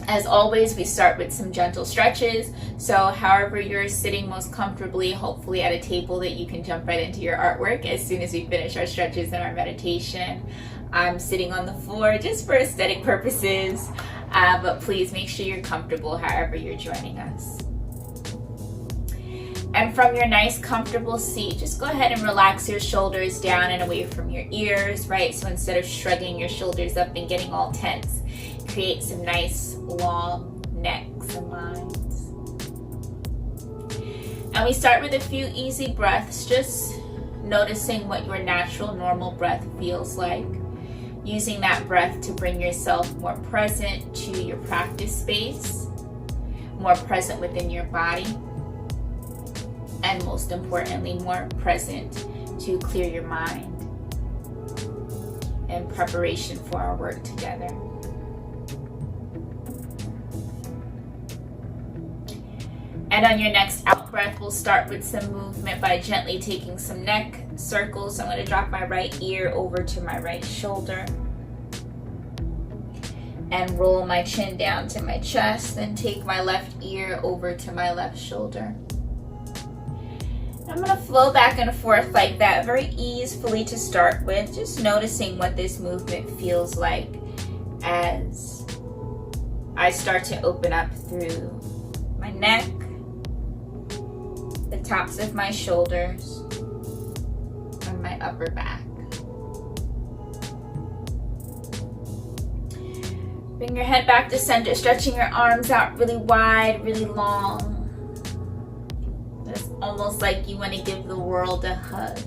As always, we start with some gentle stretches. So however you're sitting most comfortably, hopefully at a table that you can jump right into your artwork as soon as we finish our stretches and our meditation. I'm sitting on the floor just for aesthetic purposes, but please make sure you're comfortable however you're joining us. And from your nice comfortable seat, just go ahead and relax your shoulders down and away from your ears, right? So instead of shrugging your shoulders up and getting all tense, create some nice long necks and lines. And we start with a few easy breaths, just noticing what your natural normal breath feels like. Using that breath to bring yourself more present to your practice space, more present within your body, and most importantly, more present to clear your mind in preparation for our work together. And on your next out breath, we'll start with some movement by gently taking some neck circles. So I'm going to drop my right ear over to my right shoulder and roll my chin down to my chest, then take my left ear over to my left shoulder. I'm going to flow back and forth like that very easily to start with, just noticing what this movement feels like as I start to open up through my neck, the tops of my shoulders, and my upper back. Bring your head back to center, stretching your arms out really wide, really long. It's almost like you want to give the world a hug.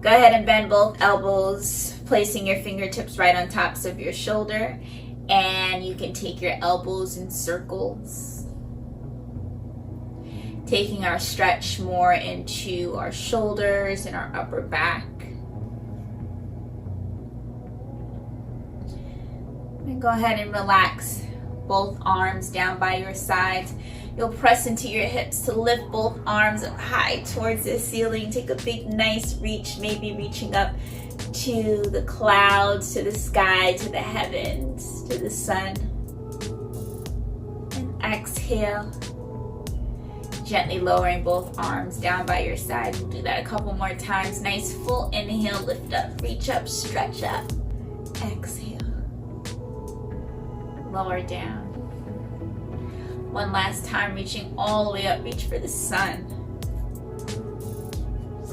Go ahead and bend both elbows, placing your fingertips right on tops of your shoulder, and you can take your elbows in circles, taking our stretch more into our shoulders and our upper back. And go ahead and relax both arms down by your sides. You'll press into your hips to lift both arms up high towards the ceiling. Take a big, nice reach, maybe reaching up to the clouds, to the sky, to the heavens, to the sun. And exhale. Gently lowering both arms down by your side. We'll do that a couple more times. Nice full inhale, lift up, reach up, stretch up. Exhale. Lower down. One last time, reaching all the way up, reach for the sun.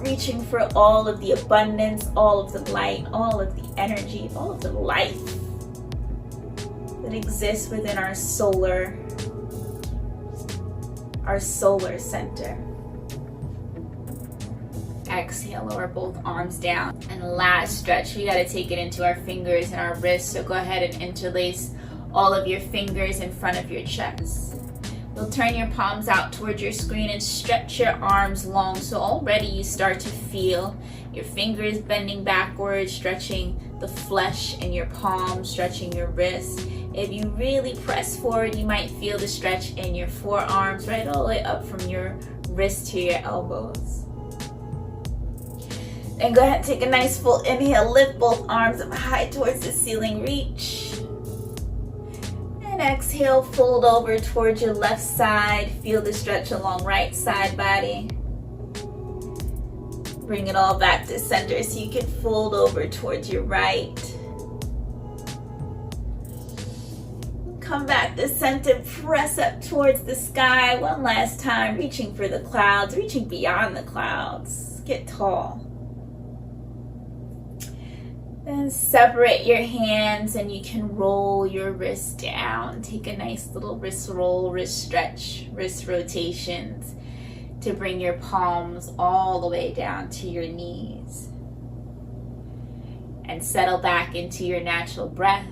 Reaching for all of the abundance, all of the light, all of the energy, all of the life that exists within our solar center. Exhale, lower both arms down. And last stretch, we got to take it into our fingers and our wrists. So go ahead and interlace all of your fingers in front of your chest. You'll turn your palms out towards your screen and stretch your arms long. So already you start to feel your fingers bending backwards, stretching the flesh in your palms, stretching your wrists. If you really press forward, you might feel the stretch in your forearms, right all the way up from your wrist to your elbows. Then go ahead and take a nice full inhale. Lift both arms up high towards the ceiling. Reach. And exhale, fold over towards your left side. Feel the stretch along right side body. Bring it all back to center so you can fold over towards your right. Come back to center, press up towards the sky one last time, reaching for the clouds, reaching beyond the clouds. Get tall. Then separate your hands and you can roll your wrists down. Take a nice little wrist roll, wrist stretch, wrist rotations to bring your palms all the way down to your knees. And settle back into your natural breath.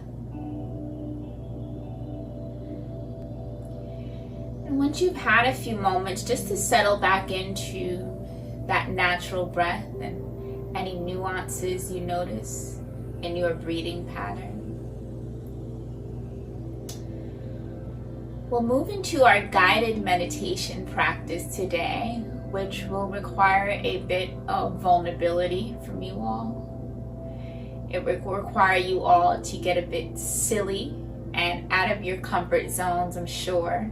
And once you've had a few moments just to settle back into that natural breath and any nuances you notice in your breathing pattern, we'll move into our guided meditation practice today, which will require a bit of vulnerability from you all. It will require you all to get a bit silly and out of your comfort zones, I'm sure.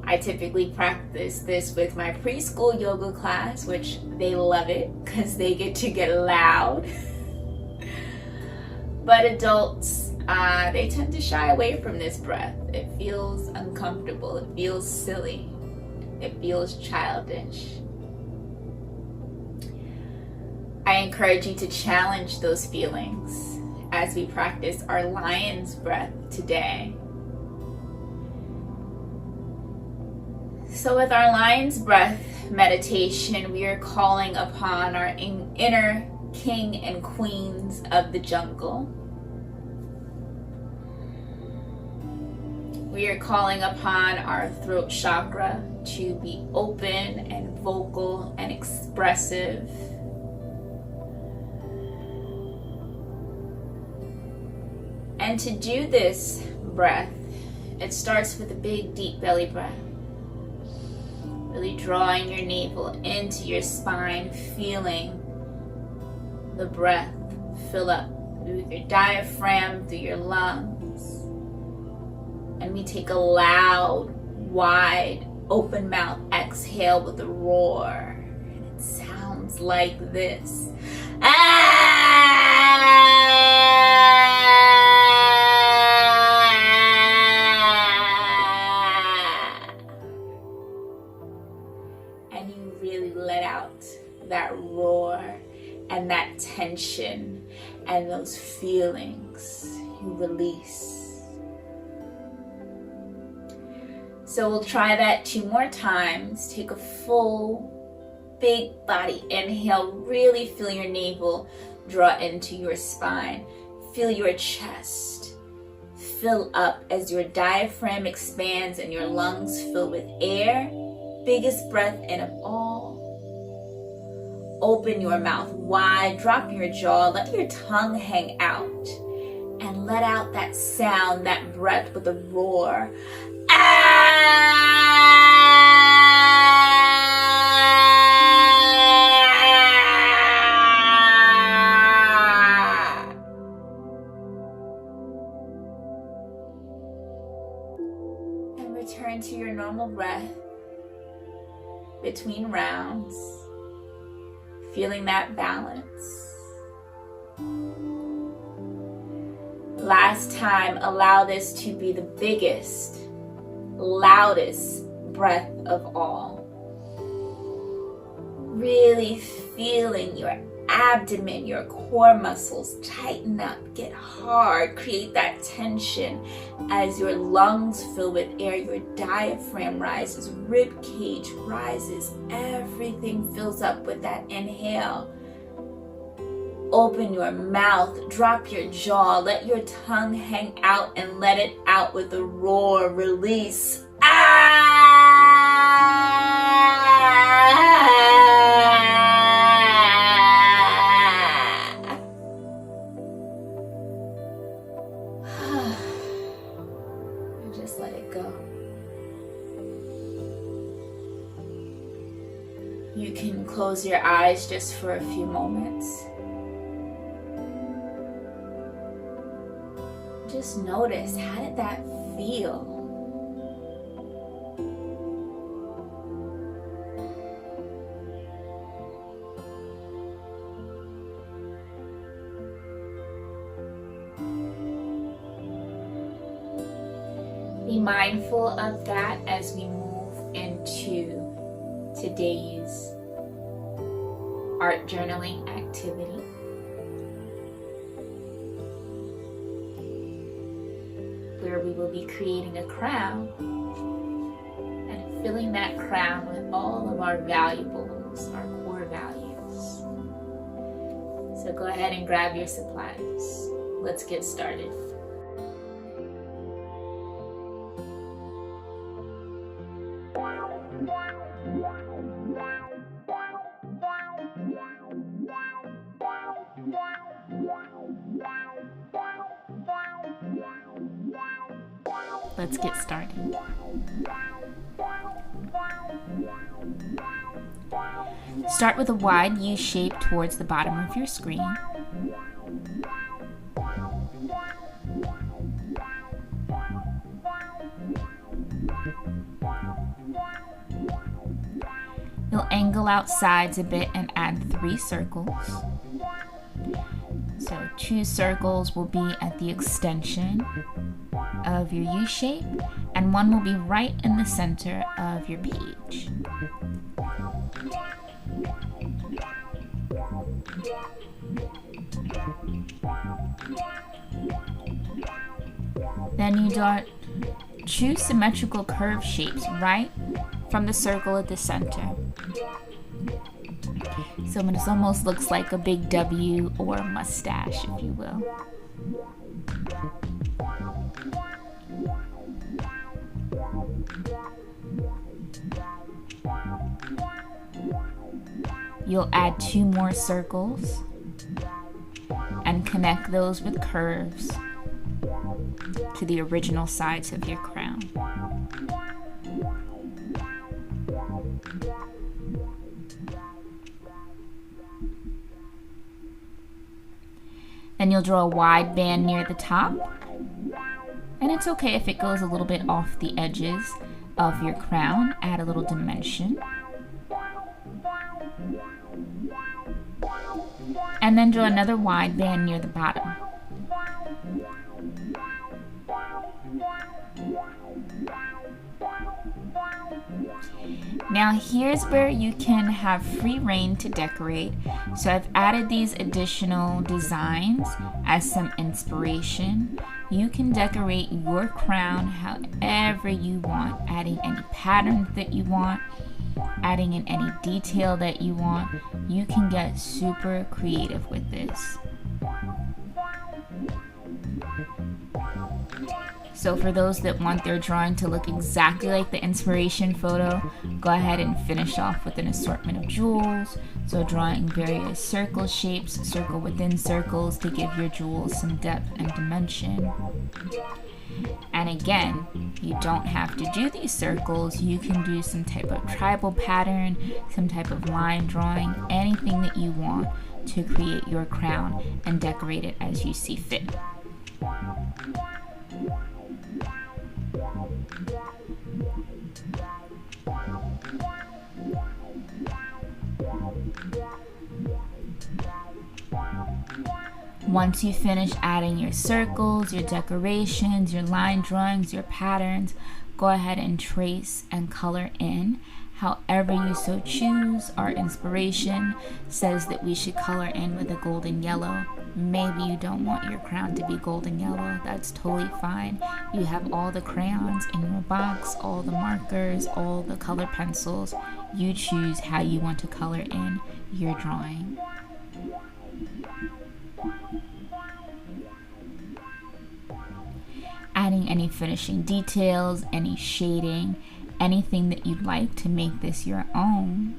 I typically practice this with my preschool yoga class, which they love it because they get to get loud. But adults, they tend to shy away from this breath. It feels uncomfortable. It feels silly. It feels childish. I encourage you to challenge those feelings as we practice our lion's breath today. So with our lion's breath meditation, we are calling upon our inner king and queens of the jungle. We are calling upon our throat chakra to be open and vocal and expressive. And to do this breath, it starts with a big deep belly breath. Really drawing your navel into your spine, feeling the breath fill up through your diaphragm, through your lungs. And we take a loud, wide, open mouth exhale with a roar. And it sounds like this. And you really let out that roar and that tension and those feelings. You release. So we'll try that 2 more times. Take a full, big body inhale. Really feel your navel draw into your spine. Feel your chest fill up as your diaphragm expands and your lungs fill with air. Biggest breath in of all. Open your mouth wide, drop your jaw, let your tongue hang out, and let out that sound, that breath with a roar. And return to your normal breath between rounds, feeling that balance. Last time, allow this to be the biggest, loudest breath of all. Really feeling your abdomen, your core muscles tighten up, get hard, create that tension as your lungs fill with air, your diaphragm rises, rib cage rises, everything fills up with that inhale. Open your mouth, drop your jaw, let your tongue hang out and let it out with a roar, release. And just let it go. You can close your eyes just for a few moments. Just notice, how did that feel? Be mindful of that as we move into today's art journaling activity. Where we will be creating a crown and filling that crown with all of our valuables, our core values. So go ahead and grab your supplies. Let's get started. Let's get started. Start with a wide U shape towards the bottom of your screen. You'll angle out sides a bit and add 3 circles. So 2 circles will be at the extension of your U shape, and 1 will be right in the center of your page. Then you dart 2 symmetrical curve shapes right from the circle at the center. So it almost looks like a big W or a mustache, if you will. You'll add 2 more circles and connect those with curves to the original sides of your crown. Then you'll draw a wide band near the top, and it's okay if it goes a little bit off the edges of your crown. Add a little dimension. And then draw another wide band near the bottom. Now here's where you can have free reign to decorate. So I've added these additional designs as some inspiration. You can decorate your crown however you want, adding any patterns that you want, adding in any detail that you want. You can get super creative with this. So for those that want their drawing to look exactly like the inspiration photo, go ahead and finish off with an assortment of jewels. So drawing various circle shapes, circle within circles, to give your jewels some depth and dimension. And again, you don't have to do these circles. You can do some type of tribal pattern, some type of line drawing, anything that you want to create your crown and decorate it as you see fit. Once you finish adding your circles, your decorations, your line drawings, your patterns, go ahead and trace and color in however you so choose. Our inspiration says that we should color in with a golden yellow. Maybe you don't want your crown to be golden yellow. That's totally fine. You have all the crayons in your box, all the markers, all the color pencils. You choose how you want to color in your drawing. Adding any finishing details, any shading, anything that you'd like to make this your own.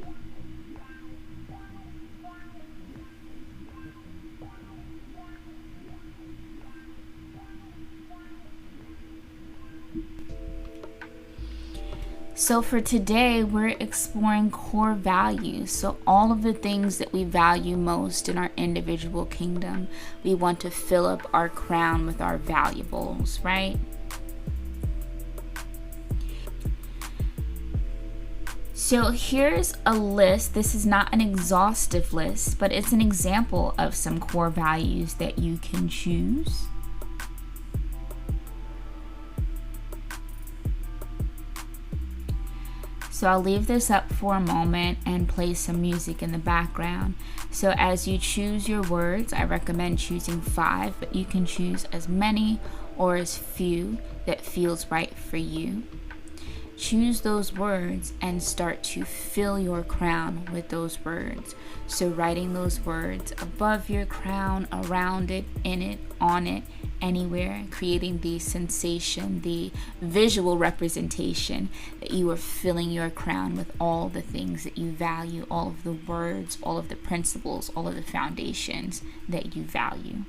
So for today, we're exploring core values. So all of the things that we value most in our individual kingdom, we want to fill up our crown with our valuables, right? So here's a list. This is not an exhaustive list, but it's an example of some core values that you can choose. So I'll leave this up for a moment and play some music in the background. So as you choose your words, I recommend choosing 5, but you can choose as many or as few that feels right for you. Choose those words and start to fill your crown with those words. So writing those words above your crown, around it, in it, on it, anywhere, creating the sensation, the visual representation that you are filling your crown with all the things that you value, all of the words, all of the principles, all of the foundations that you value.